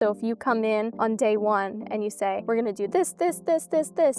So if you come in on day one and you say, we're gonna do this,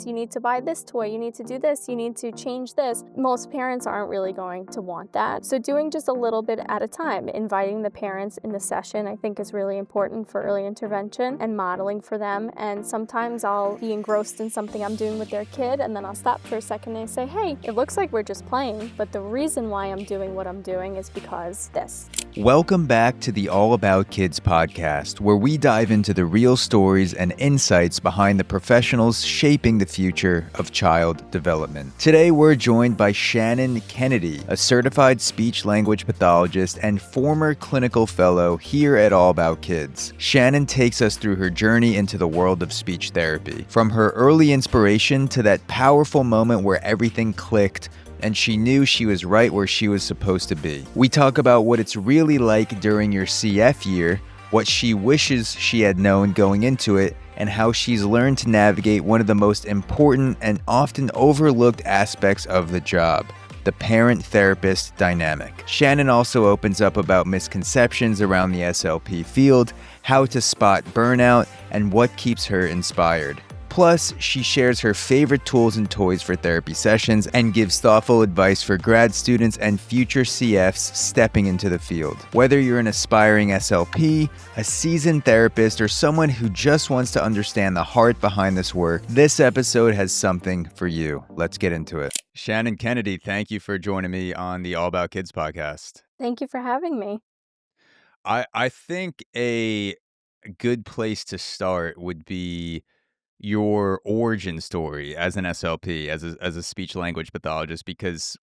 you need to buy this toy, you need to do this, you need to change this, most parents aren't really going to want that. So doing just a little bit at a time, inviting the parents in the session, I think is really important for early intervention and modeling for them. And sometimes I'll be engrossed in something I'm doing with their kid, and then I'll stop for a second and say, hey, it looks like we're just playing, but the reason why I'm doing what I'm doing is because this. Welcome back to the All About Kids podcast, where we dive into the real stories and insights behind the professionals shaping the future of child development. Today, we're joined by Shannon Kennedy, a certified speech-language pathologist and former clinical fellow here at All About Kids. Shannon takes us through her journey into the world of speech therapy, from her early inspiration to that powerful moment where everything clicked and she knew she was right where she was supposed to be. We talk about what it's really like during your CF year, what she wishes she had known going into it, and how she's learned to navigate one of the most important and often overlooked aspects of the job, the parent-therapist dynamic. Shannon also opens up about misconceptions around the SLP field, how to spot burnout, and what keeps her inspired. Plus, she shares her favorite tools and toys for therapy sessions and gives thoughtful advice for grad students and future CFs stepping into the field. Whether you're an aspiring SLP, a seasoned therapist, or someone who just wants to understand the heart behind this work, this episode has something for you. Let's get into it. Shannon Kennedy, thank you for joining me on the All About Kids podcast. Thank you for having me. I think a good place to start would be your origin story as an SLP, as a speech language pathologist, because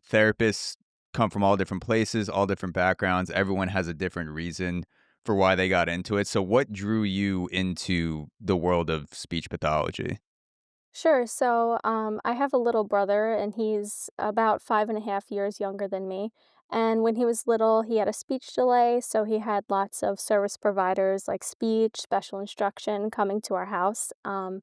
therapists come from all different places, all different backgrounds. Everyone has a different reason for why they got into it. So what drew you into the world of speech pathology? Sure. So, I have a little brother, and he's about 5.5 years younger than me. And when he was little, he had a speech delay, so he had lots of service providers like speech, special instruction coming to our house. And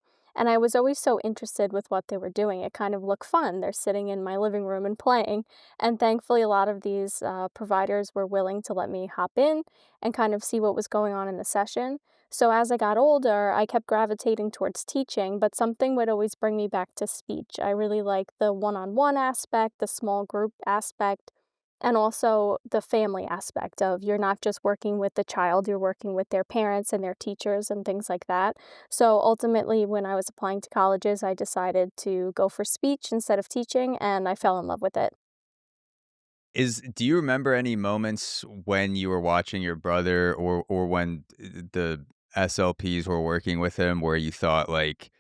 I was always so interested with what they were doing. It kind of looked fun. They're sitting in my living room and playing. And thankfully, a lot of these providers were willing to let me hop in and kind of see what was going on in the session. So as I got older, I kept gravitating towards teaching, but something would always bring me back to speech. I really like the one-on-one aspect, the small group aspect, and also the family aspect of you're not just working with the child, you're working with their parents and their teachers and things like that. So ultimately, when I was applying to colleges, I decided to go for speech instead of teaching, and I fell in love with it. Do you remember any moments when you were watching your brother or when the SLPs were working with him where you thought like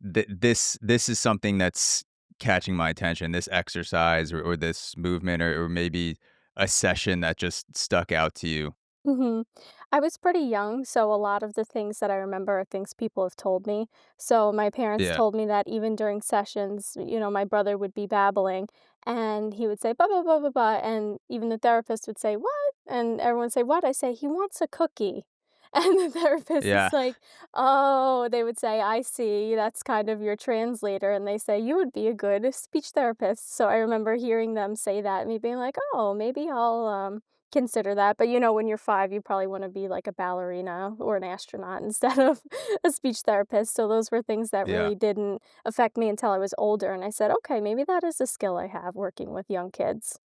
this is something that's catching my attention, this exercise or this movement or maybe a session that just stuck out to you? Mhm. I was pretty young, so a lot of the things that I remember are things people have told me. So my parents Yeah. told me that even during sessions, my brother would be babbling and he would say blah blah blah blah blah, and even the therapist would say, "What?" And everyone would say, "What?" I say, "He wants a cookie." And the therapist is Yeah. like, "Oh," they would say, "I see. That's kind of your translator." And they say, "You would be a good speech therapist." So I remember hearing them say that and me being like, "Oh, maybe I'll consider that." But, when you're 5, you probably wanna be like a ballerina or an astronaut instead of a speech therapist, so those were things that Yeah. really didn't affect me until I was older, and I said, "Okay, maybe that is a skill I have working with young kids."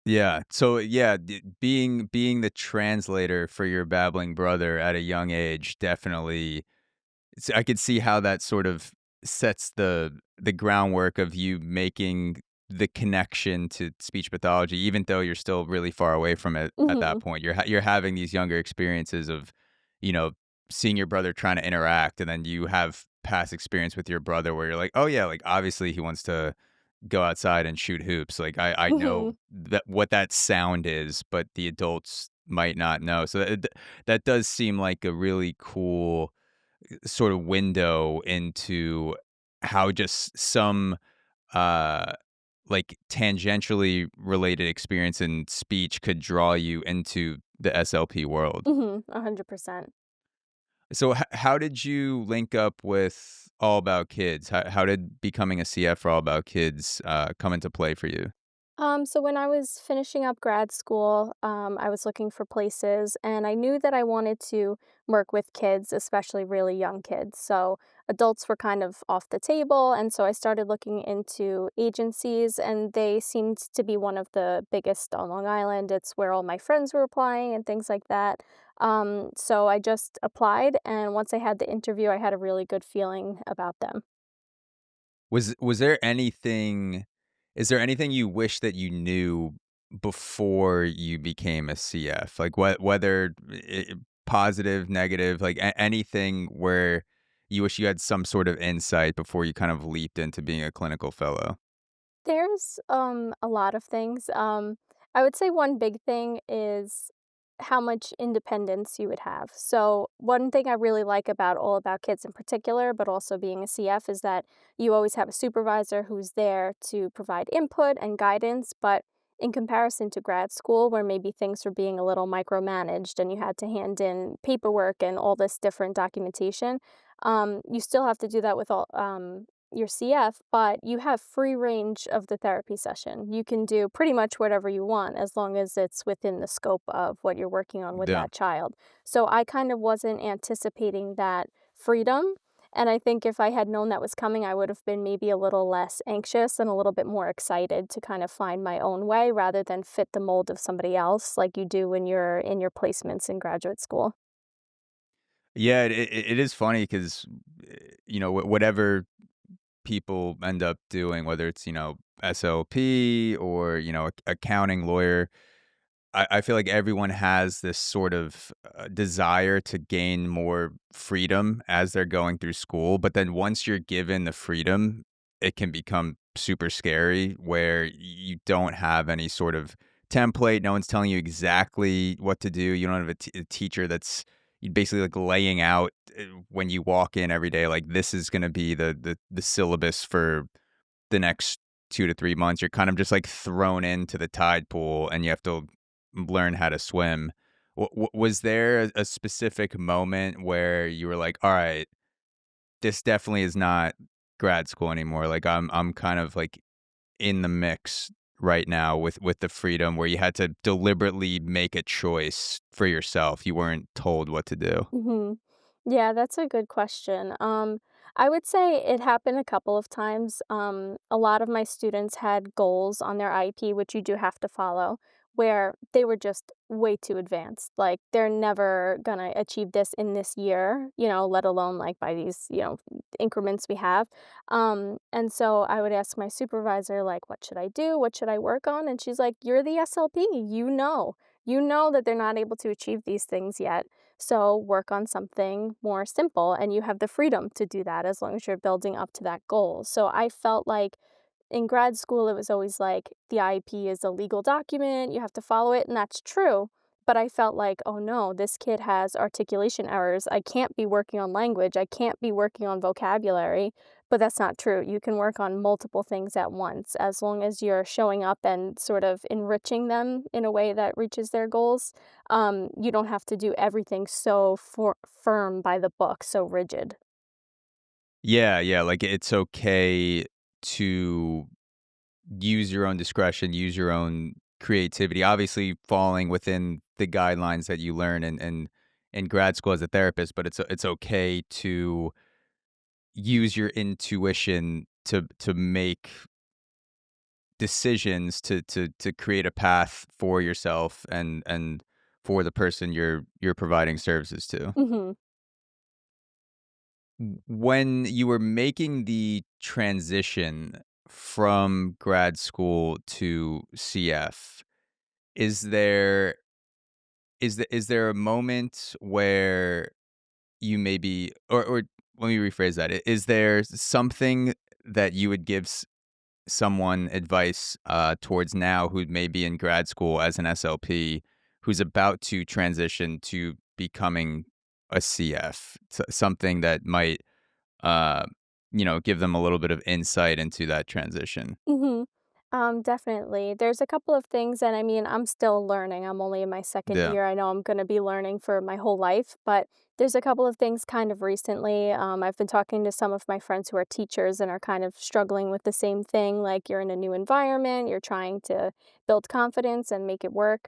Yeah. So yeah, being the translator for your babbling brother at a young age definitely I could see how that sort of sets the groundwork of you making the connection to speech pathology, even though you're still really far away from it at that Mhm. point. You're having these younger experiences of, you know, seeing your brother trying to interact, and then you have past experience with your brother where you're like, oh yeah, like obviously he wants to go outside and shoot hoops. Like I know Mhm. that what that sound is, but the adults might not know. So that does seem like a really cool sort of window into how just some uh like tangentially related experience in speech could draw you into the SLP world. Mhm. 100%. So how did you link up with All About Kids? How did becoming a CF for All About Kids come into play for you? So when I was finishing up grad school, I was looking for places and I knew that I wanted to work with kids, especially really young kids. So adults were kind of off the table. And so I started looking into agencies and they seemed to be one of the biggest on Long Island. It's where all my friends were applying and things like that. So I just applied. And once I had the interview, I had a really good feeling about them. Was there anything is there anything you wish that you knew before you became a CF? Like, whether positive, negative, like, anything where you wish you had some sort of insight before you kind of leaped into being a clinical fellow? There's, a lot of things. I would say one big thing is how much independence you would have. So, one thing I really like about All About Kids in particular, but also being a CF, is that you always have a supervisor who's there to provide input and guidance. But in comparison to grad school, where maybe things were being a little micromanaged and you had to hand in paperwork and all this different documentation, you still have to do that with your CF, but you have free range of the therapy session. You can do pretty much whatever you want as long as it's within the scope of what you're working on with Yeah. that child. So I kind of wasn't anticipating that freedom. And I think if I had known that was coming, I would have been maybe a little less anxious and a little bit more excited to kind of find my own way rather than fit the mold of somebody else like you do when you're in your placements in graduate school. Yeah, it is funny because, whatever people end up doing, whether it's, SLP or, accounting, lawyer, I feel like everyone has this sort of desire to gain more freedom as they're going through school. But then once you're given the freedom, it can become super scary where you don't have any sort of template. No one's telling you exactly what to do. You don't have a teacher that's basically like laying out when you walk in every day, like this is going to be the syllabus for the next 2 to 3 months. You're kind of just, like, thrown into the tide pool, and you have to learn how to swim. Was there a specific moment where you were like, "Alright, this definitely is not grad school anymore, like, I'm kind of, like, in the mix right now with the freedom," where you had to deliberately make a choice for yourself, you weren't told what to do? Mhm. Yeah, that's a good question. I would say it happened a couple of times. A lot of my students had goals on their IEP, which you do have to follow, where they were just way too advanced. Like they're never gonna achieve this in this year, let alone like by these, increments we have. And so I would ask my supervisor, like, what should I do? What should I work on? And she's like, you're the SLP. You know that they're not able to achieve these things yet, so work on something more simple, and you have the freedom to do that as long as you're building up to that goal. So I felt like in grad school, it was always like the IEP is a legal document, you have to follow it, and that's true. But I felt like, oh no, this kid has articulation errors. I can't be working on language. I can't be working on vocabulary. But that's not true. You can work on multiple things at once as long as you're showing up and sort of enriching them in a way that reaches their goals. You don't have to do everything so firm by the book, so rigid. Yeah, yeah, like, it's okay to use your own discretion, use your own creativity, obviously falling within the guidelines that you learn in grad school as a therapist, but it's okay to use your intuition to make decisions to create a path for yourself and for the person you're providing services to. Mhm. When you were making the transition from grad school to CF, is there is there a moment where you maybe or let me rephrase that. Is there something that you would give someone advice towards now who may be in grad school as an SLP who's about to transition to becoming a CF? Something that might uh, give them a little bit of insight into that transition. Mhm. Definitely. There's a couple of things, and I mean, I'm still learning. I'm only in my second Yeah. year. I know I'm gonna be learning for my whole life, but There's a couple of things kind of recently. I've been talking to some of my friends who are teachers and are kind of struggling with the same thing. Like you're in a new environment, you're trying to build confidence and make it work.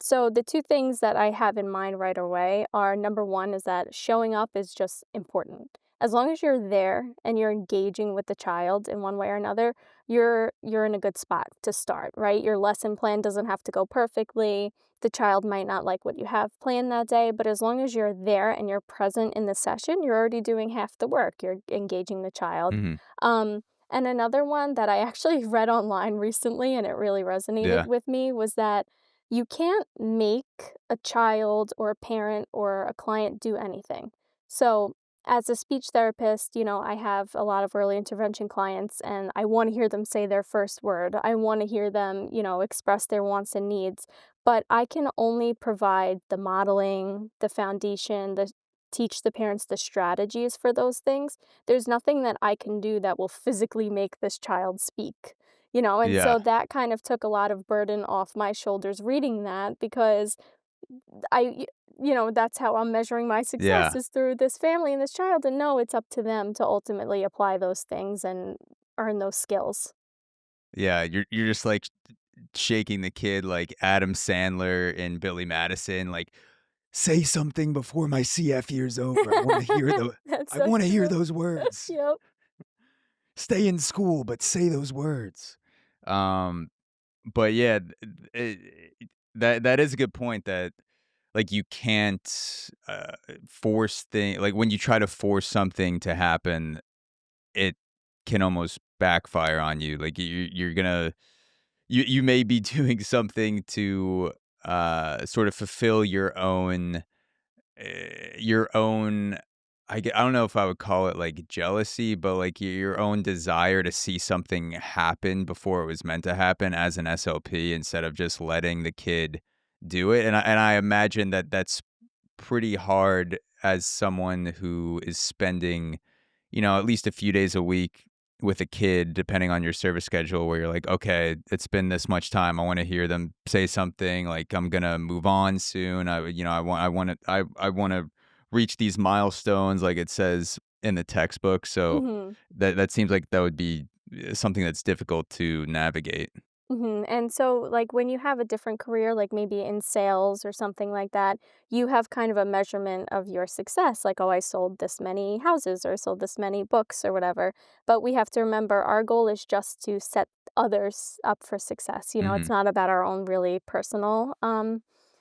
So the two things that I have in mind right away are number one is that showing up is just important. As long as you're there and you're engaging with the child in one way or another, you're in a good spot to start, right? Your lesson plan doesn't have to go perfectly. The child might not like what you have planned that day, but as long as you're there and you're present in the session, you're already doing half the work. You're engaging the child. Hmm. Um, and another one that I actually read online recently and it really resonated Yeah. with me was that you can't make a child or a parent or a client do anything. So, as a speech therapist, I have a lot of early intervention clients and I want to hear them say their first word. I want to hear them, express their wants and needs, but I can only provide the modeling, the foundation, the teach the parents the strategies for those things. There's nothing that I can do that will physically make this child speak. And Yeah. so that kind of took a lot of burden off my shoulders reading that because I y that's how I'm measuring my success Yeah. is through this family and this child, and no, it's up to them to ultimately apply those things and earn those skills. Yeah. You're just like shaking the kid like Adam Sandler and Billy Madison, like, "Say something before my CF year's over. That's I so wanna hear true. those words. Yep. Stay in school, but say those words." Um, but yeah, that is a good point that, like, you can't, force thing like, when you try to force something to happen, it can almost backfire on you. Like, you're gonna you may be doing something to, sort of fulfill your own I don't know if I would call it, like, jealousy, but, like, your own desire to see something happen before it was meant to happen as an SLP instead of just letting the kid do it, and I imagine that that's pretty hard as someone who is spending, at least a few days a week with a kid, depending on your service schedule, where you're like, okay, it's been this much time. I want to hear them say something like, I'm gonna move on soon. I want to reach these milestones, like it says in the textbook. So Mhm. that seems like that would be something that's difficult to navigate. And so, like, when you have a different career, like maybe in sales or something like that, you have kind of a measurement of your success, like, oh, I sold this many houses or sold this many books or whatever. But we have to remember our goal is just to set others up for success. It's Hmm. not about our own really personal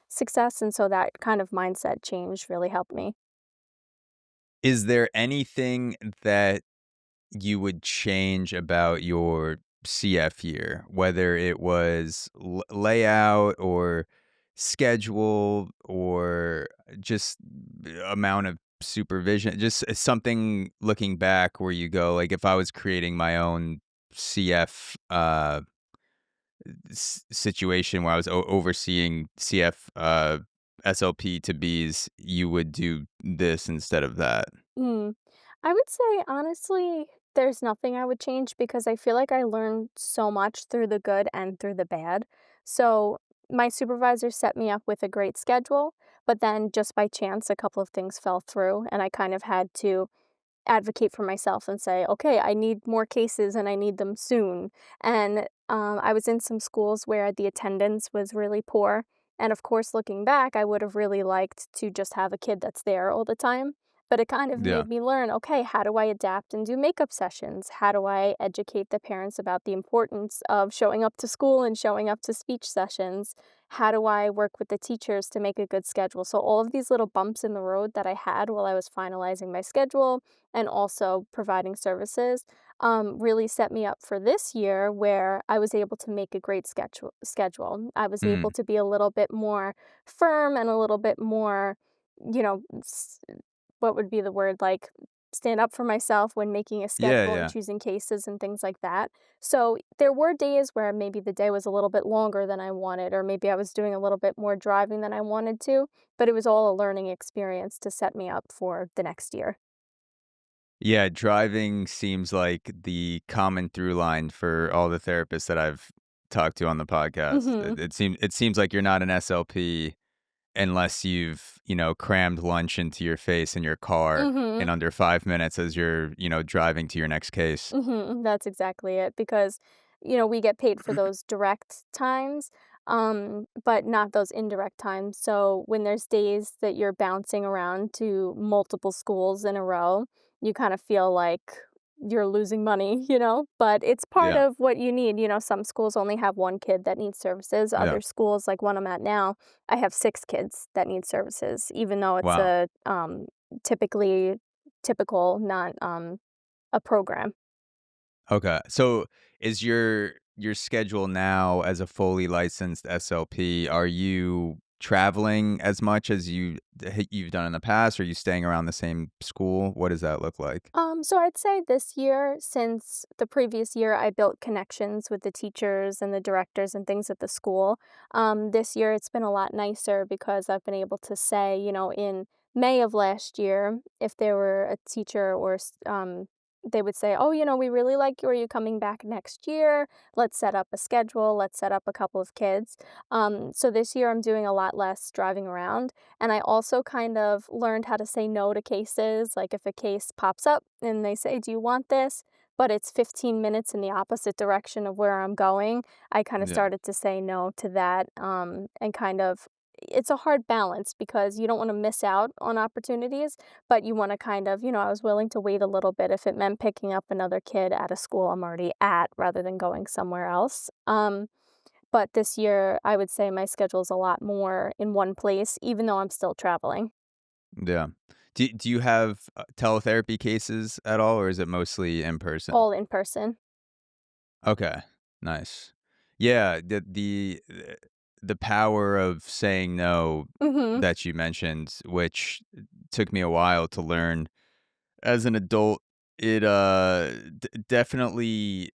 success. And so that kind of mindset change really helped me. Is there anything that you would change about your CF year, whether it was layout or schedule or just amount of supervision, just something looking back where you go, like, if I was creating my own CF situation where I was overseeing CF SLP to Bs, you would do this instead of that. Mm. I would say, honestly, there's nothing I would change because I feel like I learned so much through the good and through the bad. So, my supervisor set me up with a great schedule, but then just by chance, a couple of things fell through, and I kind of had to advocate for myself and say, okay, I need more cases and I need them soon. And I was in some schools where the attendance was really poor. And of course, looking back, I would have really liked to just have a kid that's there all the time. But it kind of Yeah. made me learn, okay, how do I adapt and do makeup sessions? How do I educate the parents about the importance of showing up to school and showing up to speech sessions? How do I work with the teachers to make a good schedule? So, all of these little bumps in the road that I had while I was finalizing my schedule and also providing services, really set me up for this year where I was able to make a great schedule. I was able Mm. to be a little bit more firm and a little bit more, you know, what would be the word, like, stand up for myself when making a Yeah, schedule and yeah. choosing cases and things like that. So there were days where maybe the day was a little bit longer than I wanted, or maybe I was doing a little bit more driving than I wanted to, but it was all a learning experience to set me up for the next year. Yeah, driving seems like the common through line for all the therapists that I've talked to on the podcast. Mhm. It seems like you're not an SLP unless you've, crammed lunch into your face in your car in Mhm. under 5 minutes as you're, driving to your next case. Mhm, that's exactly it because, we get paid for those direct times, but not those indirect times. So when there's days that you're bouncing around to multiple schools in a row, you kind of feel like you're losing money, but it's part Yeah, of what you need. Some schools only have one kid that needs services. yeah. Other schools, like one I'm at now, I have six kids that need services, even though it's Wow. a typically typical, not a program. Okay. So is your schedule now as a fully licensed SLP, are you traveling as much as you've done in the past? Are you staying around the same school? What does that look like? So I'd say this year, since the previous year I built connections with the teachers and the directors and things at the school, this year it's been a lot nicer because I've been able to say, in May of last year, if there were a teacher they would say, oh, we really like you. Are you coming back next year? Let's set up a schedule. Let's set up a couple of kids. So this year I'm doing a lot less driving around. And I also kind of learned how to say no to cases. Like if a case pops up and they say, do you want this? But it's 15 minutes in the opposite direction of where I'm going. I kind of Yeah. started to say no to that and kind of it's a hard balance because you don't want to miss out on opportunities, but you want to kind of, I was willing to wait a little bit if it meant picking up another kid at a school I'm already at rather than going somewhere else. But this year, I would say my schedule's a lot more in one place, even though I'm still traveling, Yeah. Do you have, teletherapy cases at all, or is it mostly in person? all in person. Okay, nice. Yeah, the power of saying no Mhm. that you mentioned, which took me a while to learn as an adult, it, definitely,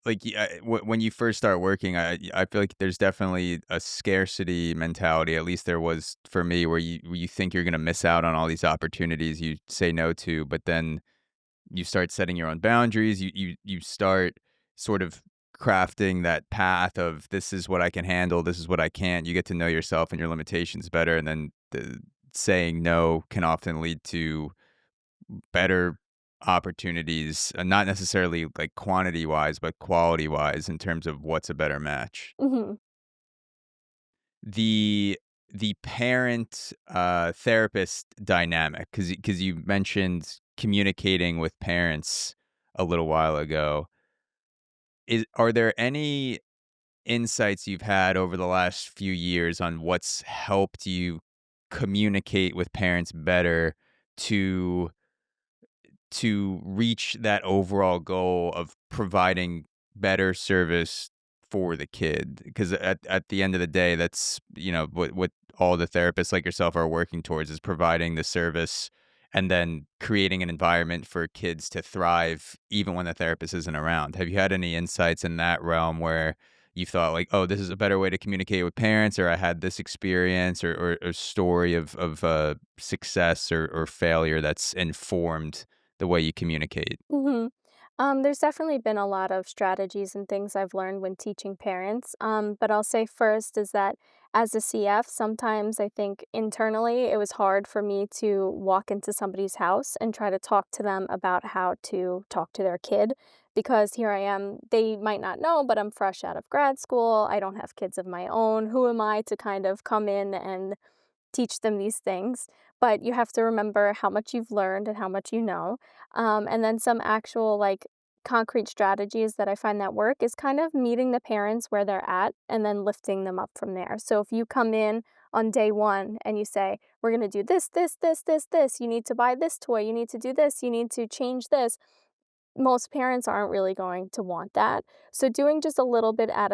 like, when you first start working, I feel like there's definitely a scarcity mentality, at least there was for me, where you think you're gonna miss out on all these opportunities you say no to, but then you start setting your own boundaries. You start sort of crafting that path of this is what I can handle, this is what I can't. You get to know yourself and your limitations better, and then saying no can often lead to better opportunities, not necessarily like quantity wise, but quality wise in terms of what's a better match. Mhm. The the parent therapist dynamic, because you mentioned communicating with parents a little while ago. Are there any insights you've had over the last few years on what's helped you communicate with parents better to reach that overall goal of providing better service for the kid? Because at the end of the day, that's, what all the therapists like yourself are working towards, is providing the service and then creating an environment for kids to thrive even when the therapist isn't around. Have you had any insights in that realm where you thought like, "Oh, this is a better way to communicate with parents," or "I had this experience," or a story of, success or failure that's informed the way you communicate? Mhm. There's definitely been a lot of strategies and things I've learned when teaching parents. But I'll say first is that as a CF, sometimes I think internally it was hard for me to walk into somebody's house and try to talk to them about how to talk to their kid because here I am, they might not know, but I'm fresh out of grad school. I don't have kids of my own. Who am I to kind of come in and teach them these things, but you have to remember how much you've learned and how much you know. And then some actual like concrete strategies that I find that work is kind of meeting the parents where they're at and then lifting them up from there. So if you come in on day one and you say, we're going to do this, this, this, this, this, you need to buy this toy, you need to do this, you need to change this, most parents aren't really going to want that. So doing just a little bit at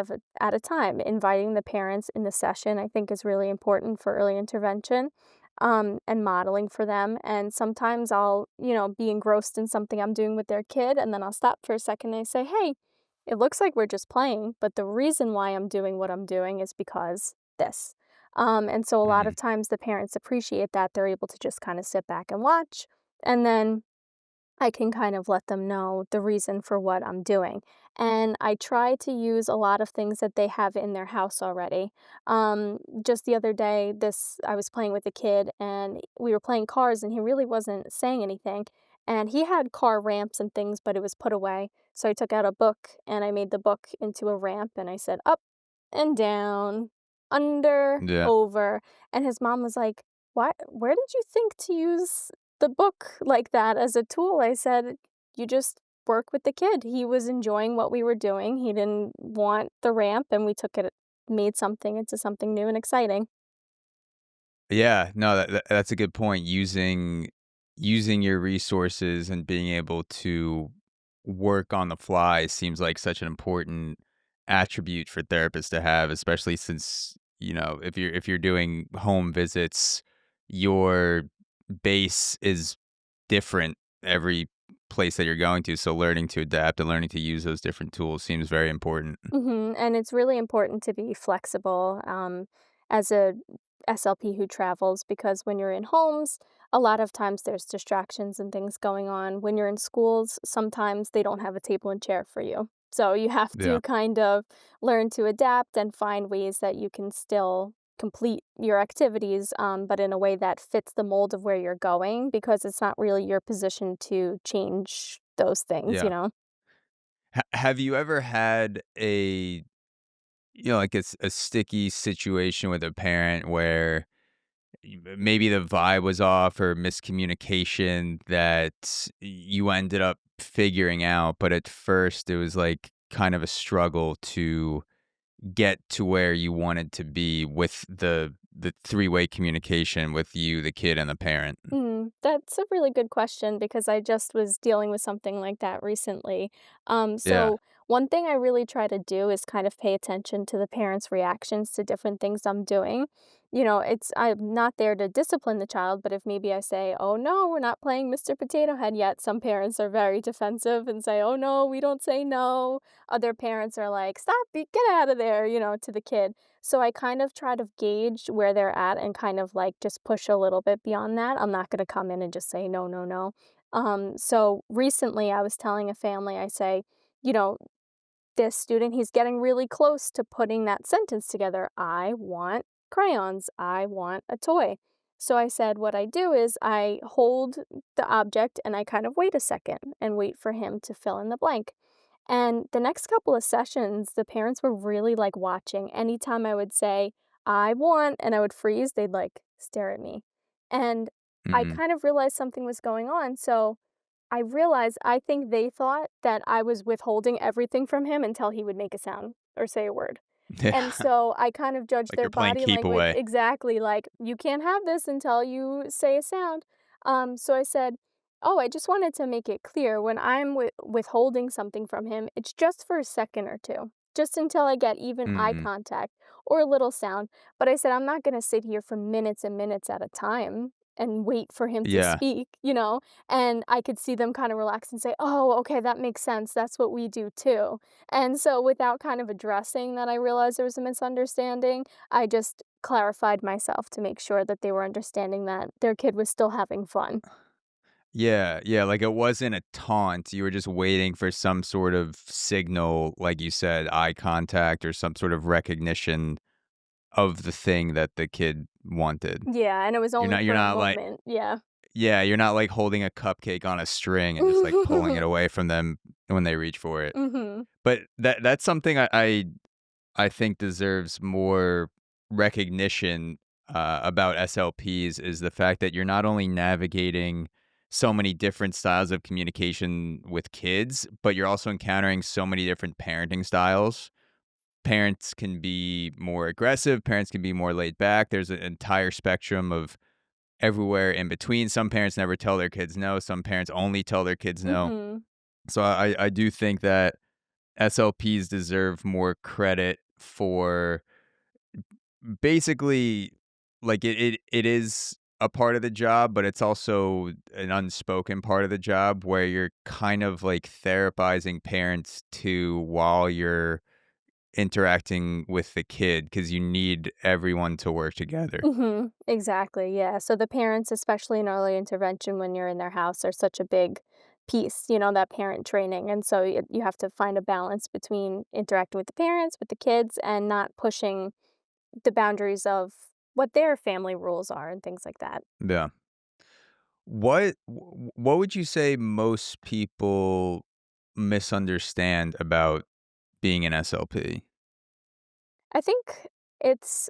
a time, inviting the parents in the session, I think is really important for early intervention, and modeling for them. And sometimes I'll, be engrossed in something I'm doing with their kid, and then I'll stop for a second and I say, "Hey, it looks like we're just playing, but the reason why I'm doing what I'm doing is because this." And so a lot of Mhm. times the parents appreciate that they're able to just kind of sit back and watch, and then I can kind of let them know the reason for what I'm doing. And I try to use a lot of things that they have in their house already. Just the other day, this I was playing with a kid and we were playing cars and he really wasn't saying anything. And he had car ramps and things, but it was put away. So I took out a book and I made the book into a ramp and I said up and down, under, Yeah. over. And his mom was like, "What? Where did you think to use the book like that as a tool?" I said, "You just work with the kid. He was enjoying what we were doing. He didn't want the ramp, and we took it, made something into something new and exciting." Yeah, no, that's a good point. Using your resources and being able to work on the fly seems like such an important attribute for therapists to have, especially since, if you're doing home visits, your base is different every place that you're going to. So learning to adapt and learning to use those different tools seems very important. And it's really important to be flexible as a SLP who travels because when you're in homes, a lot of times there's distractions and things going on. When you're in schools, sometimes they don't have a table and chair for you. So you have Yeah. to kind of learn to adapt and find ways that you can still complete your activities, but in a way that fits the mold of where you're going because it's not really your position to change those things, you Yeah. know? Have you ever had like a sticky situation with a parent where maybe the vibe was off or miscommunication that you ended up figuring out, but at first it was like kind of a struggle to get to where you wanted to be with the three-way communication with you, the kid, and the parent? That's a really good question because I just was dealing with something like that recently. Yeah. So one thing I really try to do is kind of pay attention to the parents' reactions to different things I'm doing. I'm not there to discipline the child, but if maybe I say, "Oh no, we're not playing Mr. Potato Head yet," some parents are very defensive and say, "Oh no, we don't say no." Other parents are like, "Stop, get out of there," to the kid. So I kind of try to gauge where they're at and kind of like just push a little bit beyond that. I'm not going to come in and just say, no, no, no. So recently I was telling a family, I say, you know, this student, he's getting really close to putting that sentence together. I want crayons. I want a toy. So I said, what I do is I hold the object and I kind of wait a second and wait for him to fill in the blank. And the next couple of sessions, the parents were really like watching. Anytime I would say, I want, and I would freeze, they'd like stare at me. And I Mhm. kind of realized something was going on. So I realized I think they thought that I was withholding everything from him until he would make a sound or say a word. And Yeah. so I kind of judged Like their you're playing body keep language away. exactly like, you can't have this until you say a sound. So I said, "Oh, I just wanted to make it clear when I'm withholding something from him, it's just for a second or two, just until I get even eye Mhm. contact or a little sound." But I said, "I'm not going to sit here for minutes and minutes at a time and wait for him to Yeah. speak." And I could see them kind of relax and say, "Oh, okay, that makes sense. That's what we do too." And so without kind of addressing that I realized there was a misunderstanding, I just clarified myself to make sure that they were understanding that their kid was still having fun. Yeah, yeah, like it wasn't a taunt, you were just waiting for some sort of signal, like you said, eye contact or some sort of recognition of the thing that the kid wanted. Yeah, and it was You're only not you're for a not like moment. Yeah. Yeah, you're not like holding a cupcake on a string and just like pulling it away from them when they reach for it. Mhm. But that's something I think deserves more recognition about SLPs is the fact that you're not only navigating so many different styles of communication with kids, but you're also encountering so many different parenting styles. Parents can be more aggressive, parents can be more laid back. There's an entire spectrum of everywhere in between. Some parents never tell their kids no, some parents only tell their kids no. Mhm. So I do think that SLPs deserve more credit for basically, like, it is a part of the job, but it's also an unspoken part of the job where you're kind of, like, therapizing parents too while you're interacting with the kid because you need everyone to work together. Exactly, yeah. So the parents, especially in early intervention when you're in their house, are such a big piece, that parent training. And so you have to find a balance between interacting with the parents, with the kids, and not pushing the boundaries of what their family rules are and things like that. Yeah. What would you say most people misunderstand about being an SLP? I think it's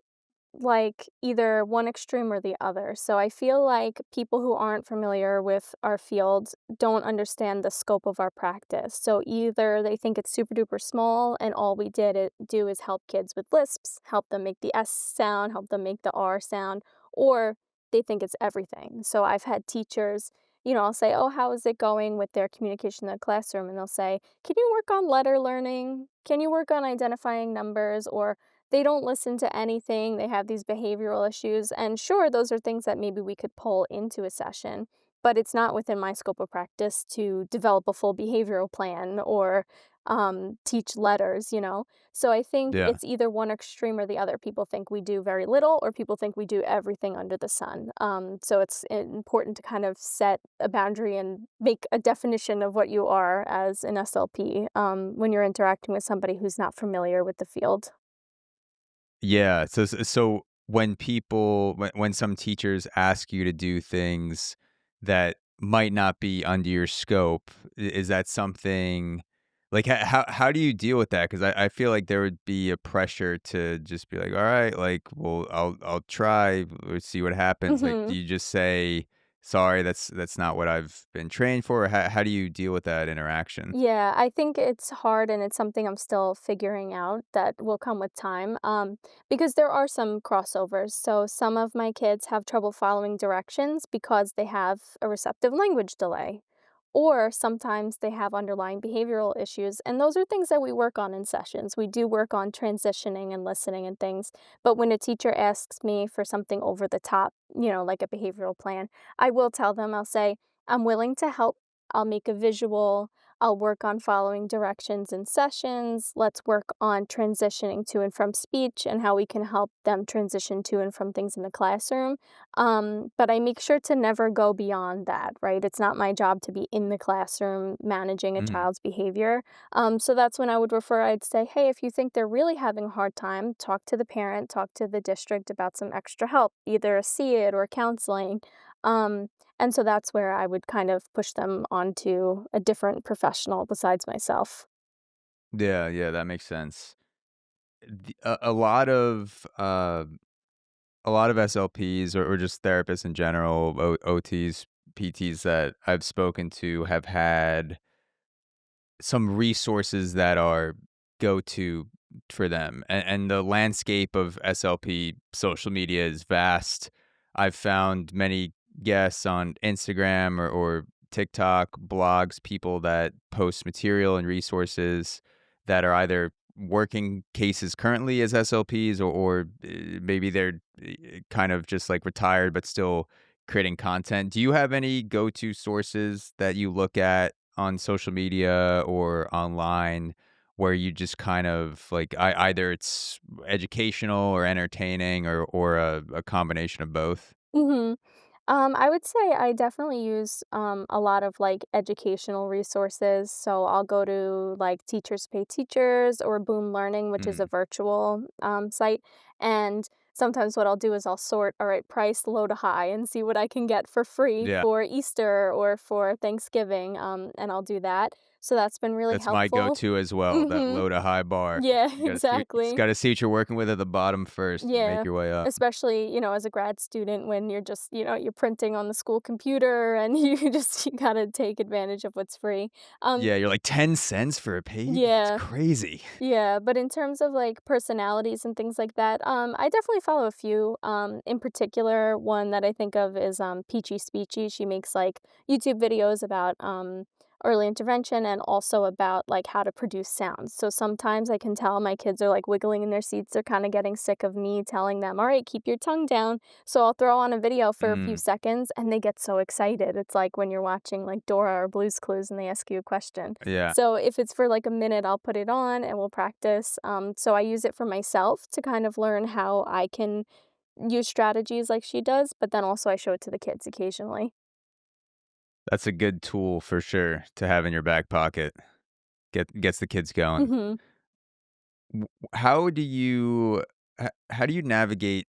like either one extreme or the other. So I feel like people who aren't familiar with our field don't understand the scope of our practice. So either they think it's super duper small and all we do is help kids with lisps, help them make the S sound, help them make the R sound, or they think it's everything. So I've had teachers, I'll say, "Oh, how is it going with their communication in the classroom?" And they'll say, "Can you work on letter learning? Can you work on identifying numbers?" Or they don't listen to anything, they have these behavioral issues, and sure, those are things that maybe we could pull into a session, but it's not within my scope of practice to develop a full behavioral plan or, teach letters. So I think Yeah. it's either one extreme or the other. People think we do very little or people think we do everything under the sun. So it's important to kind of set a boundary and make a definition of what you are as an SLP, when you're interacting with somebody who's not familiar with the field. Yeah, so when some teachers ask you to do things that might not be under your scope, is that something like, how do you deal with that? Because I feel like there would be a pressure to just be like, "All right, like, well, I'll try, let's see what happens." Like, do Mhm. you just say, "Sorry, that's not what I've been trained for?" Or how do you deal with that interaction? Yeah, I think it's hard and it's something I'm still figuring out that will come with time. Because there are some crossovers. So some of my kids have trouble following directions because they have a receptive language delay. Or sometimes they have underlying behavioral issues. And those are things that we work on in sessions. We do work on transitioning and listening and things. But when a teacher asks me for something over the top, like a behavioral plan, I will tell them, I'll say, I'm willing to help. I'll make a visual. I'll work on following directions in sessions. Let's work on transitioning to and from speech and how we can help them transition to and from things in the classroom. But I make sure to never go beyond that, right? It's not my job to be in the classroom managing a Mm, child's behavior. So that's when I would refer, I'd say, hey, if you think they're really having a hard time, talk to the parent, talk to the district about some extra help, either a see it or counseling. Um, and so that's where I would kind of push them onto a different professional besides myself. yeah, yeah, that makes sense. A lot of SLPs or just therapists in general, OTs, PTs that I've spoken to have had some resources that are go-to for them, and the landscape of SLP social media is vast. I've found many guests on Instagram or TikTok, blogs, people that post material and resources that are either working cases currently as SLPs or maybe they're kind of just like retired but still creating content. Do you have any go-to sources that you look at on social media or online where you just kind of like either it's educational or entertaining or a combination of both? Mhm. I would say I definitely use a lot of like educational resources. So I'll go to like Teachers Pay Teachers or Boom Learning, which is a Mm, virtual site. And sometimes what I'll do is I'll sort, all right, price low to high and see what I can get for free yeah, for Easter or for Thanksgiving. And I'll do that. So that's been really that's my helpful. go-to as well, that Hmm. low to high bar. Yeah, You gotta see you exactly. gotta see what you're working with at the bottom first and make Yeah, your way up. especially, as a grad student when you're just, you're printing on the school computer and you gotta take advantage of what's free. Um, Yeah, you're like 10 cents for a page? It's yeah, crazy. yeah, but in terms of like personalities and things like that, I definitely follow a few. In particular, one that I think of is Peachy Speechy. She makes like YouTube videos about early intervention and also about like how to produce sounds. So sometimes I can tell my kids are like wiggling in their seats. They're kind of getting sick of me telling them, "All right, keep your tongue down." So I'll throw on a video for a few Mm, seconds and they get so excited. It's like when you're watching like Dora or Blue's Clues and they ask you a question. yeah. So if it's for like a minute, I'll put it on and we'll practice. So I use it for myself to kind of learn how I can use strategies like she does, but then also I show it to the kids occasionally. That's a good tool for sure to have in your back pocket. Gets the kids going. Mhm. How do you how do you navigate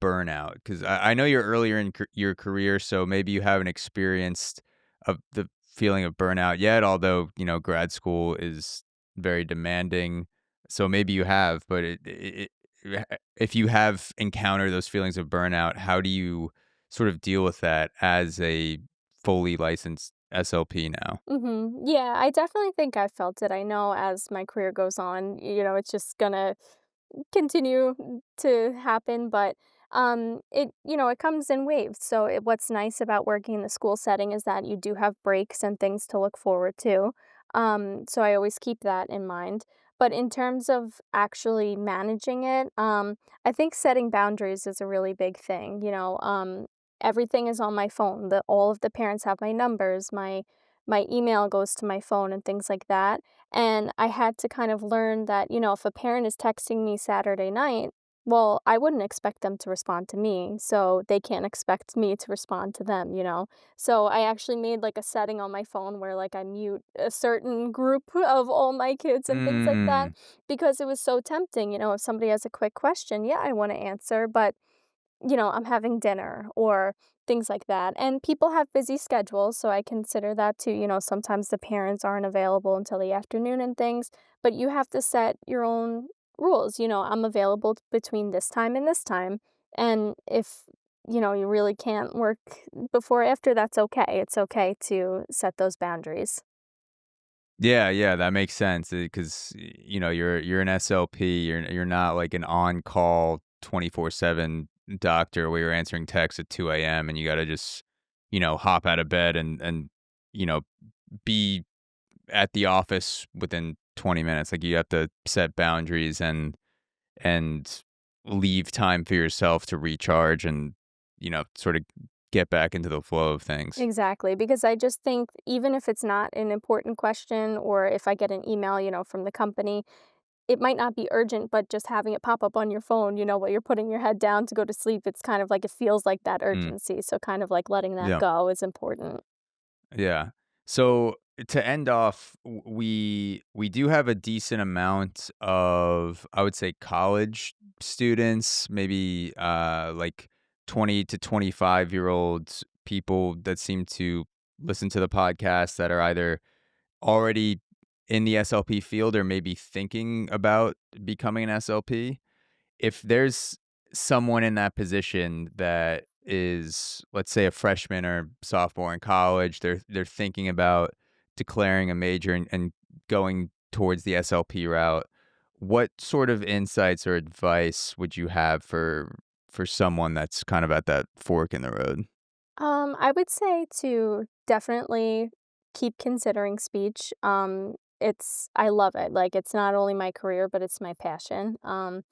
burnout? Because I know you're earlier in your career, so maybe you haven't experienced of the feeling of burnout yet. Although grad school is very demanding, so maybe you have. But if you have encountered those feelings of burnout, how do you sort of deal with that as a fully licensed SLP now? Yeah, I definitely think I felt it. I know as my career goes on, it's just gonna continue to happen, but it comes in waves. So what's nice about working in the school setting is that you do have breaks and things to look forward to. So I always keep that in mind. But in terms of actually managing it, I think setting boundaries is a really big thing. Everything is on my phone. All of the parents have my numbers. My email goes to my phone and things like that. And I had to kind of learn that, if a parent is texting me Saturday night, well, I wouldn't expect them to respond to me, so they can't expect me to respond to them. So I actually made like a setting on my phone where like I mute a certain group of all my kids and things like that Mm. because it was so tempting. If somebody has a quick question, yeah, I want to answer, but I'm having dinner or things like that. And people have busy schedules, so I consider that too. Sometimes the parents aren't available until the afternoon and things, but you have to set your own rules. I'm available between this time and this time. And if, you really can't work before or after, that's okay. It's okay to set those boundaries. Yeah, yeah, that makes sense because you're an SLP. You're not like an on-call 24/7 doctor where you're answering texts at 2 a.m. and you got to just hop out of bed and you know be at the office within 20 minutes. Like you have to set boundaries and leave time for yourself to recharge and sort of get back into the flow of things. Exactly, because I just think even if it's not an important question or if I get an email, from the company, it might not be urgent, but just having it pop up on your phone, while you're putting your head down to go to sleep, it's kind of like it feels like that Mm, urgency. So kind of like letting that yeah. go is important. Yeah. So to end off, we do have a decent amount of, I would say, college students, maybe like 20 to 25-year-old people that seem to listen to the podcast that are either already in the SLP field or maybe thinking about becoming an SLP. If there's someone in that position that is, let's say, a freshman or sophomore in college, they're thinking about declaring a major and going towards the SLP route. What sort of insights or advice would you have for someone that's kind of at that fork in the road? I would say to definitely keep considering speech. I love it. Like it's not only my career, but it's my passion. And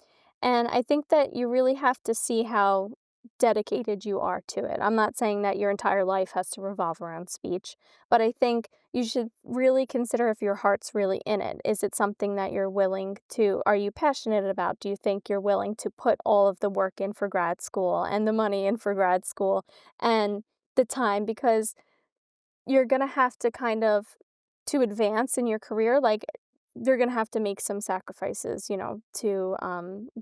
I think that you really have to see how dedicated you are to it. I'm not saying that your entire life has to revolve around speech, but I think you should really consider if your heart's really in it. Is it something that you're willing to, are you passionate about? Do you think you're willing to put all of the work in for grad school and the money in for grad school? And the time because you're gonna have to kind of to advance in your career, like, you're gonna have to make some sacrifices, to,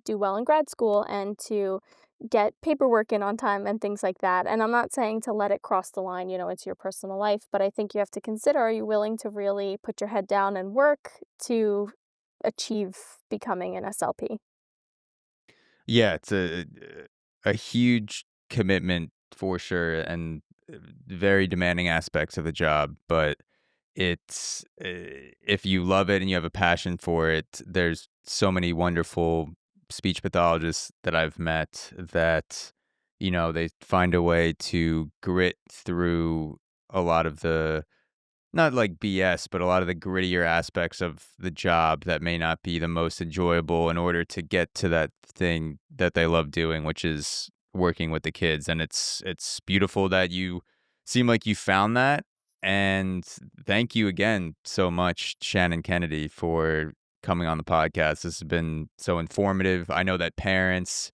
do well in grad school and to get paperwork in on time and things like that, and I'm not saying to let it cross the line, into your personal life, but I think you have to consider, are you willing to really put your head down and work to achieve becoming an SLP? Yeah, it's a huge commitment for sure, and very demanding aspects of the job. But it's if you love it and you have a passion for it, there's so many wonderful speech pathologists that I've met that they find a way to grit through a lot of the not like BS, but a lot of the grittier aspects of the job that may not be the most enjoyable in order to get to that thing that they love doing, which is working with the kids. And it's beautiful that you seem like you found that. And thank you again so much, Shannon Kennedy, for coming on the podcast. This has been so informative. I know that parents,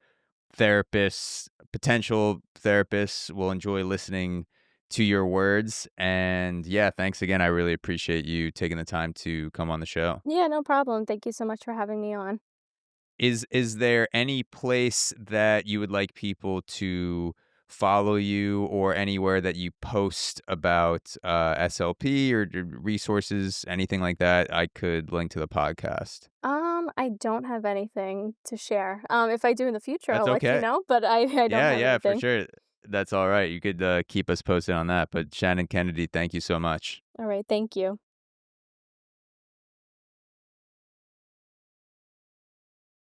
therapists, potential therapists will enjoy listening to your words. And yeah, thanks again. I really appreciate you taking the time to come on the show. Yeah, no problem. Thank you so much for having me on. Is there any place that you would like people to follow you, or anywhere that you post about SLP or resources, anything like that? I could link to the podcast. I don't have anything to share. If I do in the future, That's I'll let you okay. know, but I don't Yeah, have yeah, for anything. sure. That's all right. You could keep us posted on that. But Shannon Kennedy, thank you so much. All right, thank you.